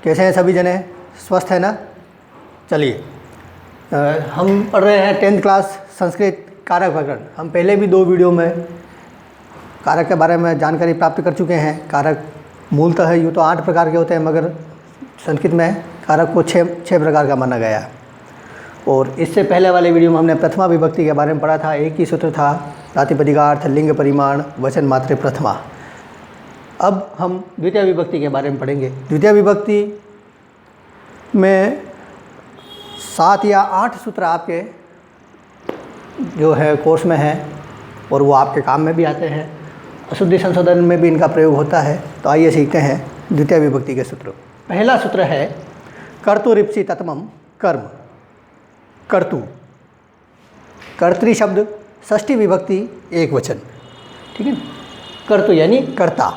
कैसे हैं सभी जने? स्वस्थ है ना? चलिए, हम पढ़ रहे हैं 10th क्लास संस्कृत कारक प्रकरण। हम पहले भी 2 वीडियो में कारक के बारे में जानकारी प्राप्त कर चुके हैं। कारक मूलतः है यूँ तो 8 प्रकार के होते हैं, मगर संस्कृत में कारक को 6 प्रकार का माना गया है। और इससे पहले वाले वीडियो में हमने प्रथमा विभक्ति के बारे में पढ़ा था। एक ही सूत्र था, प्रातिपदिक अर्थ, लिंग परिमाण, वचन मात्रे प्रथमा। अब हम द्वितीय विभक्ति के बारे में पढ़ेंगे। द्वितीय विभक्ति में 7 या 8 सूत्र आपके जो है कोर्स में है और वो आपके काम में भी आते हैं। अशुद्धि संशोधन में भी इनका प्रयोग होता है। तो आइए सीखते हैं द्वितीय विभक्ति के सूत्र। पहला सूत्र है कर्तुरिप्सि तत्मम कर्म। कर्तु, कर्तृ शब्द, षष्ठी विभक्ति, एक वचन, ठीक है। कर्तु यानी कर्ता।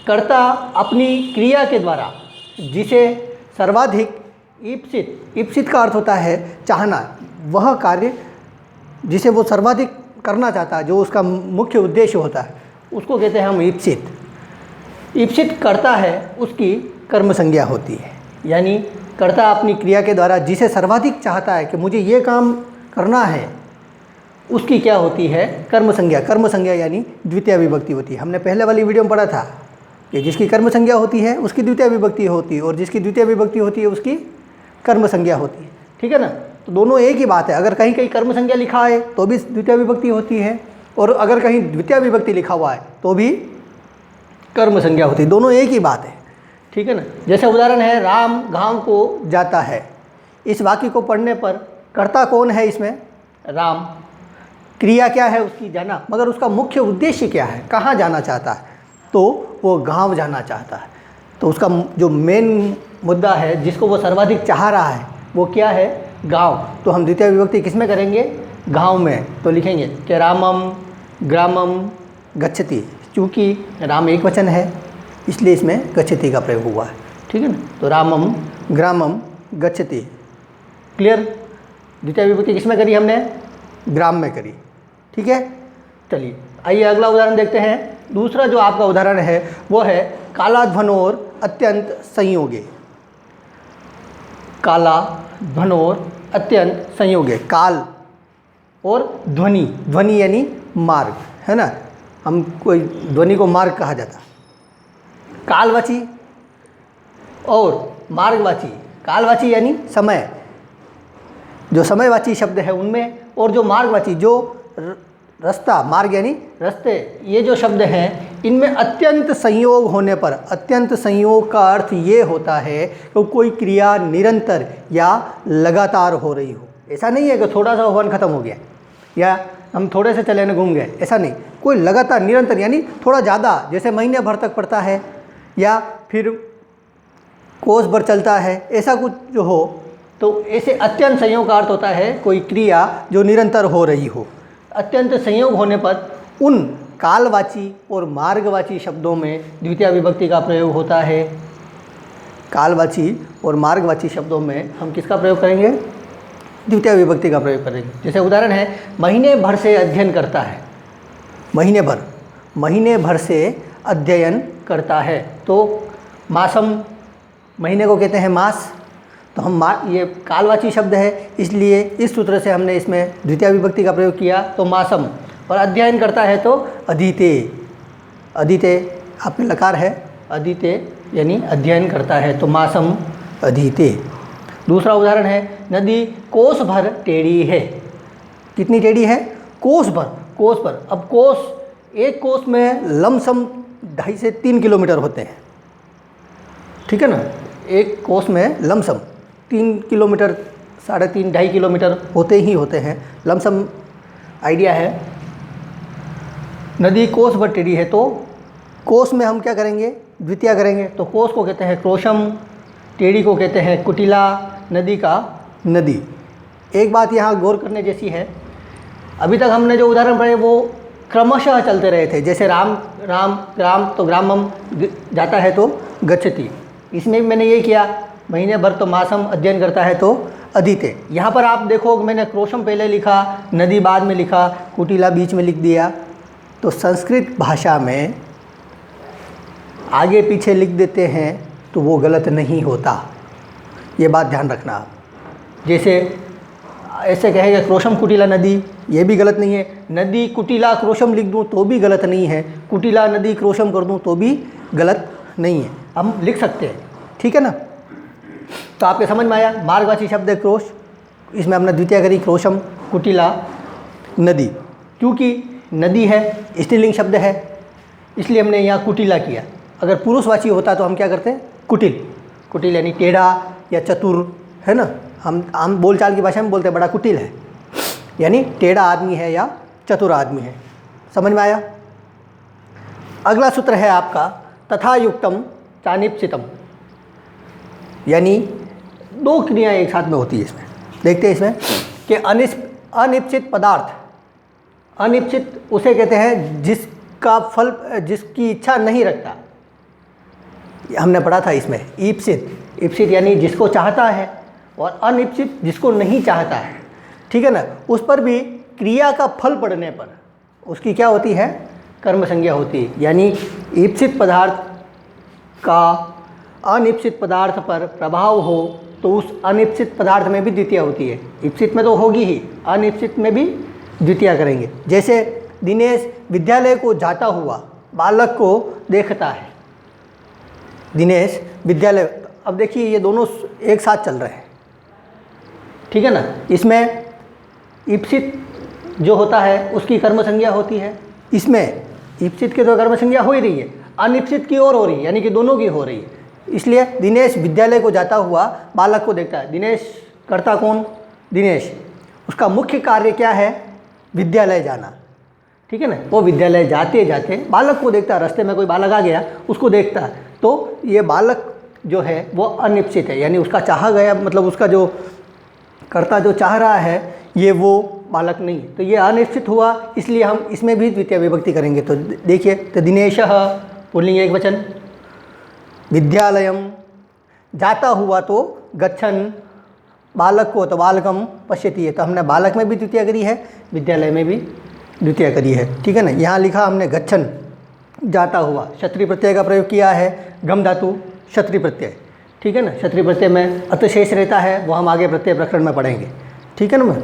कर्ता अपनी क्रिया के द्वारा जिसे सर्वाधिक ईप्सित, ईप्सित का अर्थ होता है चाहना, वह कार्य जिसे वो सर्वाधिक करना चाहता है, जो उसका मुख्य उद्देश्य होता है, उसको कहते हैं हम ईप्सित। ईप्सित करता है, उसकी कर्म संज्ञा होती है। यानी कर्ता अपनी क्रिया के द्वारा जिसे सर्वाधिक चाहता है कि मुझे ये काम करना है, उसकी क्या होती है? कर्म संज्ञा। कर्म संज्ञा यानी द्वितीय विभक्ति होती है। हमने पहले वाली वीडियो में पढ़ा था कि जिसकी कर्म संज्ञा होती है उसकी द्वितीय विभक्ति होती है, और जिसकी द्वितीय विभक्ति होती है उसकी कर्म संज्ञा होती है, ठीक है ना। तो दोनों एक ही बात है। अगर कहीं कहीं कर्म संज्ञा लिखा है तो भी द्वितीय विभक्ति होती है, और अगर कहीं द्वितीय विभक्ति लिखा हुआ है तो भी कर्म संज्ञा होती है। दोनों एक ही बात है, ठीक है ना। जैसे उदाहरण है, राम गांव को जाता है। इस वाक्य को पढ़ने पर कर्ता कौन है इसमें? राम। क्रिया क्या है उसकी? जाना। मगर उसका मुख्य उद्देश्य क्या है? कहाँ जाना चाहता है? तो वो गांव जाना चाहता है। तो उसका जो मेन मुद्दा है, जिसको वो सर्वाधिक चाह रहा है, वो क्या है? गांव। तो हम द्वितीय विभक्ति किस में करेंगे? गांव में। तो लिखेंगे कि रामम ग्रामम गच्छति। चूँकि राम एक वचन है इसलिए इसमें गच्छति का प्रयोग हुआ है, ठीक है ना। तो रामम ग्रामम गच्छति। क्लियर? द्वितीय विभक्ति किस में करी हमने? ग्राम में करी, ठीक है। चलिए आइए अगला उदाहरण देखते हैं। दूसरा जो आपका उदाहरण है वो है कालाध्वनोर अत्यंत संयोगे। कालाध्वनोर अत्यंत संयोगे। काल और ध्वनि, ध्वनि यानी मार्ग, है ना। हम कोई ध्वनि को मार्ग कहा जाता है। कालवाची और मार्गवाची। कालवाची यानी समय, जो समयवाची शब्द है उनमें, और जो मार्गवाची, जो रास्ता, मार्ग यानी रास्ते, ये जो शब्द हैं इनमें अत्यंत संयोग होने पर, अत्यंत संयोग का अर्थ ये होता है कि कोई क्रिया निरंतर या लगातार हो रही हो। ऐसा नहीं है कि थोड़ा सा होवन खत्म हो गया या हम थोड़े से चले न घूम गए, ऐसा नहीं। कोई लगातार निरंतर यानी थोड़ा ज़्यादा, जैसे महीने भर तक पड़ता है या फिर कोस भर चलता है, ऐसा कुछ जो हो, तो ऐसे अत्यंत संयोग का अर्थ होता है कोई क्रिया जो निरंतर हो रही हो। अत्यंत संयोग होने पर उन कालवाची और मार्गवाची शब्दों में द्वितीय विभक्ति का प्रयोग होता है। कालवाची और मार्गवाची शब्दों में हम किसका प्रयोग करेंगे? द्वितीय विभक्ति का प्रयोग करेंगे। जैसे उदाहरण है, महीने भर से अध्ययन करता है। महीने भर, महीने भर से अध्ययन करता है। तो मासम, महीने को कहते हैं मास। तो हम ये कालवाची शब्द है, इसलिए इस सूत्र से हमने इसमें द्वितीय विभक्ति का प्रयोग किया। तो मासम, और अध्ययन करता है तो अधीते। अधीते आप में लकार है, अधीते यानी अध्ययन करता है, तो मासम अधीते। दूसरा उदाहरण है, नदी कोस भर टेढ़ी है। कितनी टेढ़ी है? कोस भर। कोस भर, अब कोस, एक कोस में लमसम 2.5 से 3 किलोमीटर होते हैं, ठीक है ना। एक कोस में लमसम 3 किलोमीटर, 3.5 2.5 किलोमीटर होते ही होते हैं, लमसम आइडिया है। नदी कोस भर टेढ़ी है, तो कोस में हम क्या करेंगे? द्वितीय करेंगे। तो कोस को कहते हैं क्रोशम, टेढ़ी को कहते हैं कुटिला, नदी का नदी। एक बात यहाँ गौर करने जैसी है, अभी तक हमने जो उदाहरण पढ़े वो क्रमशः चलते रहे थे। जैसे राम राम ग्राम, तो ग्रामम जाता है तो गच्छति। इसमें भी मैंने ये किया, महीने भर तो मासम अध्ययन करता है तो अधीते। यहाँ पर आप देखो मैंने क्रोशम पहले लिखा, नदी बाद में लिखा, कुटिला बीच में लिख दिया। तो संस्कृत भाषा में आगे पीछे लिख देते हैं तो वो गलत नहीं होता। ये बात ध्यान रखना आप। जैसे ऐसे कहेगा क्रोशम कुटिला नदी, ये भी गलत नहीं है। नदी कुटिला क्रोशम लिख दूँ तो भी गलत नहीं है। कुटिला नदी क्रोशम कर दूँ तो भी गलत नहीं है, हम लिख सकते हैं, ठीक है ना। तो आपके समझ में आया। मार्गवाची शब्द है क्रोश, इसमें हमने द्वितीय करी क्रोशम कुटिला नदी। क्योंकि नदी है, स्त्रीलिंग शब्द है, इसलिए हमने यहाँ कुटिला किया। अगर पुरुषवाची होता तो हम क्या करते हैं, कुटिल। कुटिल यानी टेढ़ा या चतुर, है ना। हम बोलचाल की भाषा में बोलते हैं बड़ा कुटिल है, यानी टेढ़ा आदमी है या चतुर आदमी है। समझ में आया। अगला सूत्र है आपका तथा युक्तम चानिप्सितम, यानी दो क्रियाएं एक साथ में होती है इसमें। देखते हैं इसमें कि अनिश्चित पदार्थ, अनिश्चित उसे कहते हैं जिसका फल, जिसकी इच्छा नहीं रखता। हमने पढ़ा था इसमें ईप्सित, ईप्सित यानी जिसको चाहता है, और अनिश्चित जिसको नहीं चाहता है, ठीक है ना। उस पर भी क्रिया का फल पड़ने पर उसकी क्या होती है, कर्म संज्ञा होती है। यानी ईप्सित पदार्थ का अनिश्चित पदार्थ पर प्रभाव हो तो उस अनिश्चित पदार्थ में भी द्वितीय होती है। ईप्सित में तो होगी ही, अनिश्चित में भी द्वितीय करेंगे। जैसे दिनेश विद्यालय को जाता हुआ बालक को देखता है। दिनेश विद्यालय, अब देखिए ये दोनों एक साथ चल रहे हैं, ठीक है ना। इसमें ईप्सित जो होता है उसकी कर्म संज्ञा होती है, इसमें ईप्सित की तो कर्म संज्ञा हो ही रही है, अनिश्चित की ओर हो रही है, यानी कि दोनों की हो रही है। इसलिए दिनेश विद्यालय को जाता हुआ बालक को देखता है। दिनेश करता कौन, दिनेश, उसका मुख्य कार्य क्या है, विद्यालय जाना, ठीक है ना। वो विद्यालय जाते जाते बालक को देखता है, रास्ते में कोई बालक आ गया उसको देखता है, तो ये बालक जो है वो अनिश्चित है, यानी उसका चाहा गया, मतलब उसका जो कर्ता जो चाह रहा है ये वो बालक नहीं, तो ये अनिश्चित हुआ। इसलिए हम इसमें भी द्वितीय विभक्ति करेंगे। तो देखिए, तो दिनेशः पुल्लिंग एक वचन, विद्यालयम जाता हुआ तो गच्छन, बालक को तो बालकम पश्यति है, तो हमने बालक में भी द्वितीय करी है, विद्यालय में भी द्वितीय करी है, ठीक है ना। यहाँ लिखा हमने गच्छन जाता हुआ, क्षत्रिय प्रत्यय का प्रयोग किया है, गम धातु क्षत्रिय प्रत्यय, ठीक है ना। क्षत्रिय प्रत्यय में अतशेष रहता है, वो हम आगे प्रत्यय प्रकरण में पढ़ेंगे, ठीक है ना।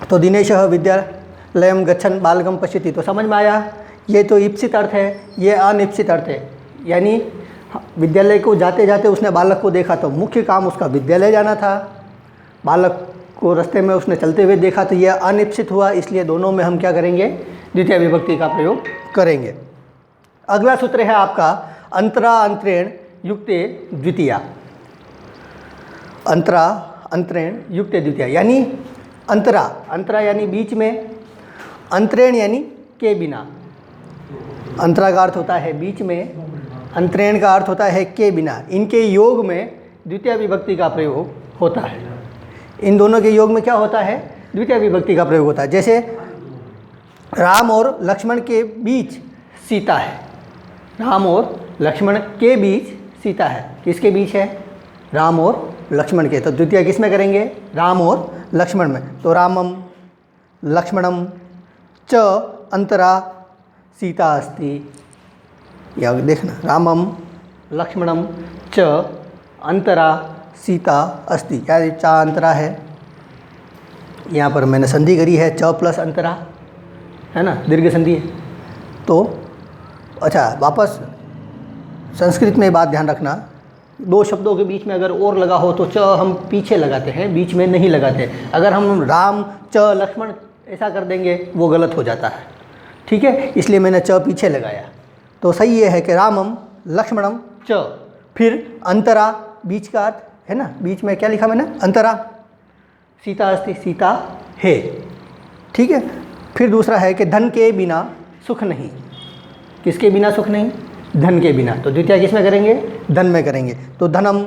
तो दिनेशः विद्यालयम गच्छन बालकम पश्यति, तो समझ में आया। ये तो ईप्सित अर्थ है, ये अनिश्चित अर्थ है, यानी विद्यालय को जाते जाते उसने बालक को देखा तो मुख्य काम उसका विद्यालय जाना था, बालक को रास्ते में उसने चलते हुए देखा तो यह अनिश्चित हुआ। इसलिए दोनों में हम क्या करेंगे, द्वितीय विभक्ति का प्रयोग करेंगे। अगला सूत्र है आपका अंतरा अंतरेण युक्ते द्वितीया। अंतरा अंतरेण युक्ते द्वितीया, यानी अंतरा, अंतरा यानी बीच में, अंतरेण यानी के बिना। अंतरा का अर्थ होता है बीच में, अंतरेण का अर्थ होता है के बिना। इनके योग में द्वितीय विभक्ति का प्रयोग होता है। इन दोनों के योग में क्या होता है, द्वितीय विभक्ति का प्रयोग होता है। जैसे राम और लक्ष्मण के बीच सीता है, राम और लक्ष्मण के बीच सीता है, किसके बीच है, राम और लक्ष्मण के। तो द्वितीय किस में करेंगे, राम और लक्ष्मण में। तो रामम लक्ष्मणम च अंतरा सीता अस्ति, या देखना, रामम लक्ष्मणम च अंतरा सीता अस्ति, या चा अंतरा है, यहाँ पर मैंने संधि करी है, च प्लस अंतरा है ना, दीर्घ संधि है। तो अच्छा, वापस संस्कृत में बात ध्यान रखना, दो शब्दों के बीच में अगर और लगा हो तो च हम पीछे लगाते हैं, बीच में नहीं लगाते। अगर हम राम च लक्ष्मण ऐसा कर देंगे वो गलत हो जाता है, ठीक है। इसलिए मैंने च पीछे लगाया। तो सही ये है कि रामम लक्ष्मणम च, फिर अंतरा बीच का अर्थ है ना, बीच में क्या लिखा मैंने, अंतरा, सीता अस्ति, सीता है, ठीक है। फिर दूसरा है कि धन के बिना सुख नहीं, किसके बिना सुख नहीं, धन के बिना। तो द्वितीय किस में करेंगे, धन में करेंगे। तो धनम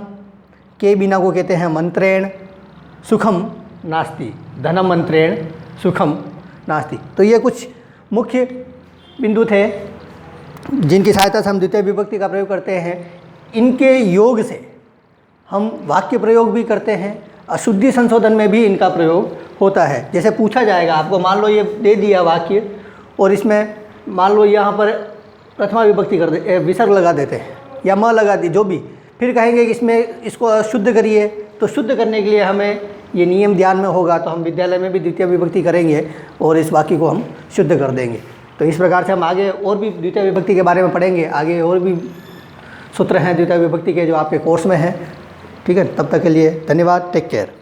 के बिना को कहते हैं मंत्रेण सुखम नास्ति, धनम मंत्रेण सुखम नास्ति। तो ये कुछ मुख्य बिंदु थे जिनकी सहायता से हम द्वितीय विभक्ति का प्रयोग करते हैं। इनके योग से हम वाक्य प्रयोग भी करते हैं, अशुद्धि संशोधन में भी इनका प्रयोग होता है। जैसे पूछा जाएगा आपको, मान लो ये दे दिया वाक्य और इसमें मान लो यहाँ पर प्रथमा विभक्ति कर दे, विसर्ग लगा देते हैं या म लगा दी, जो भी, फिर कहेंगे कि इसमें इसको शुद्ध करिए, तो शुद्ध करने के लिए हमें ये नियम ध्यान में होगा, तो हम विद्यालय में भी द्वितीय विभक्ति करेंगे और इस वाक्य को हम शुद्ध कर देंगे। तो इस प्रकार से हम आगे और भी द्वितीय विभक्ति के बारे में पढ़ेंगे, आगे और भी सूत्र हैं द्वितीय विभक्ति के जो आपके कोर्स में हैं। ठीक है, तब तक के लिए धन्यवाद, टेक केयर।